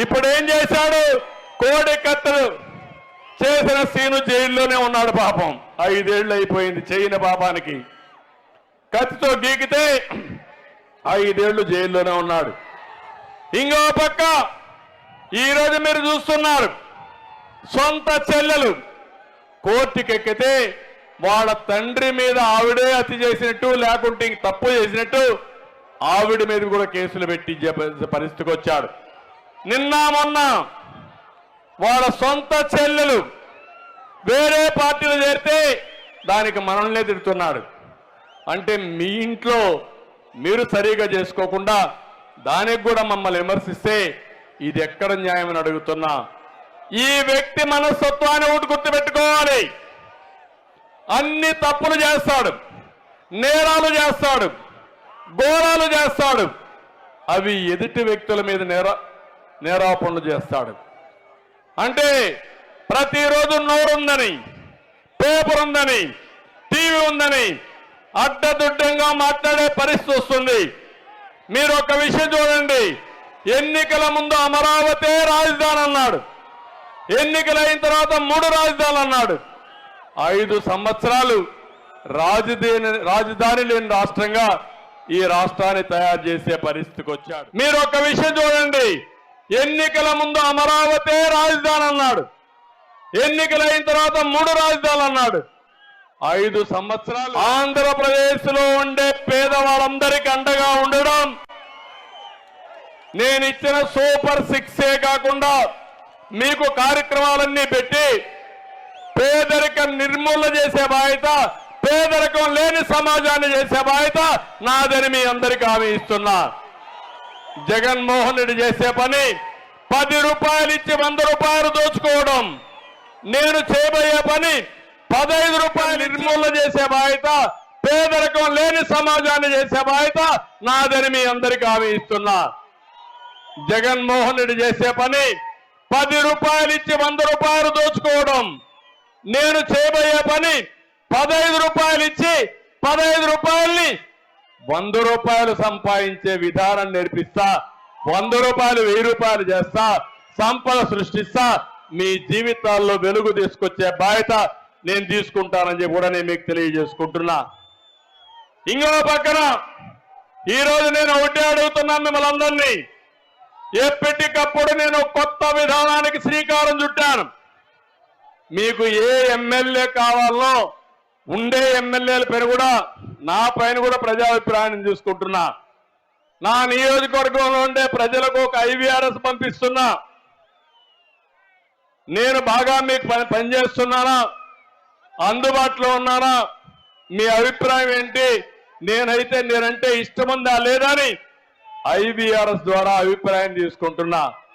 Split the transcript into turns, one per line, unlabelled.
ఇప్పుడు ఏం చేశాడు? కోడి కత్తలు చేసిన సీను జైల్లోనే ఉన్నాడు పాపం. 5 ఏళ్ళు అయిపోయింది చేయని పాపానికి. కత్తితో గీకితే 5 ఏళ్ళు జైల్లోనే ఉన్నాడు. ఇంకో పక్క ఈరోజు మీరు చూస్తున్నారు, సొంత చెల్లెలు కోర్టుకెక్కితే వాళ్ళ తండ్రి మీద ఆవిడే హత్య చేసినట్టు, లేకుంటే ఇంక తప్పు చేసినట్టు ఆవిడ మీద కూడా కేసులు పెట్టి పరిస్థితికి వచ్చాడు. నిన్న మొన్న వాళ్ళ సొంత చెల్లెలు వేరే పార్టీలు చేరితే దానికి మనల్నే తిడుతున్నాడు. అంటే మీ ఇంట్లో మీరు సరిగా చేసుకోకుండా దానికి కూడా మమ్మల్ని విమర్శిస్తే ఇది ఎక్కడ న్యాయమని అడుగుతున్నా. ఈ వ్యక్తి మనస్తత్వాన్ని ఒకటి గుర్తుపెట్టుకోవాలి. అన్ని తప్పులు చేస్తాడు, నేరాలు చేస్తాడు, ఘోరాలు చేస్తాడు. అవి ఎదుటి వ్యక్తుల మీద నేరాపణలు చేస్తాడు. అంటే ప్రతిరోజు నోరుందని, పేపర్ ఉందని, టీవీ ఉందని అడ్డదుడ్డంగా మాట్లాడే పరిస్థితి వస్తుంది. మీరు ఒక విషయం చూడండి, ఎన్నికల ముందు అమరావతి రాజధాని అన్నాడు, ఎన్నికలైన తర్వాత 3 రాజధానులు అన్నాడు. 5 సంవత్సరాలు రాజధాని లేని రాష్ట్రంగా ఈ రాష్ట్రాన్ని తయారు చేసే పరిస్థితికి వచ్చాడు. మీరు ఒక విషయం చూడండి, ఎన్నికల ముందు అమరావతి రాజధాని అన్నాడు, ఎన్నికలైన తర్వాత 3 రాజధానులు అన్నాడు. 5 సంవత్సరాలు ఆంధ్రప్రదేశ్ లో ఉండే పేదవాళ్ళందరికీ అండగా ఉండడం, నేను ఇచ్చిన సూపర్ 6 కాకుండా మీకు కార్యక్రమాలన్నీ పెట్టి పేదరికం నిర్మూలన చేసే బాధ్యత, పేదరికం లేని సమాజాన్ని చేసే బాధ్యత నాదని మీ అందరికీ హామీ ఇస్తున్నా. జగన్మోహన్ రెడ్డి చేసే పని 10 రూపాయలు ఇచ్చి 100 రూపాయలు దోచుకోవడం. నేను చేయబోయే పని 15 రూపాయలు నిర్మూలన చేసే బాధ్యత, పేదరికం లేని సమాజాన్ని చేసే బాధ్యత నాదని మీ అందరికీ హామీ ఇస్తున్నా. జగన్మోహన్ రెడ్డి చేసే పని 10 రూపాయలు ఇచ్చి 100 రూపాయలు దోచుకోవడం. నేను చేయబోయే పని 15 రూపాయలు ఇచ్చి 15 రూపాయల్ని 100 రూపాయలు సంపాదించే విధానం నేర్పిస్తా. 100 రూపాయలు 1000 రూపాయలు చేస్తా, సంపద సృష్టిస్తా, మీ జీవితాల్లో వెలుగు తీసుకొచ్చే బాధ్యత నేను తీసుకుంటానని చెప్పి కూడా నేను మీకు తెలియజేసుకుంటున్నా. ఇంకో పక్కన ఈరోజు నేను ఒకటే అడుగుతున్నాను మిమ్మల్ని అందరినీ. ఎప్పటికప్పుడు నేను కొత్త విధానానికి శ్రీకారం చుట్టాను. మీకు ఏ ఎమ్మెల్యే కావాలో ఉండే ఎమ్మెల్యేల పైన కూడా, నా పైన కూడా ప్రజాభిప్రాయాన్ని తీసుకుంటున్నా. నా నియోజకవర్గంలో ఉండే ప్రజలకు ఒక IVRS పంపిస్తున్నా. నేను బాగా మీకు పనిచేస్తున్నానా, అందుబాటులో ఉన్నానా, మీ అభిప్రాయం ఏంటి, నేనంటే ఇష్టముందా లేదా అని IVRS ద్వారా అభిప్రాయం తీసుకుంటున్నా.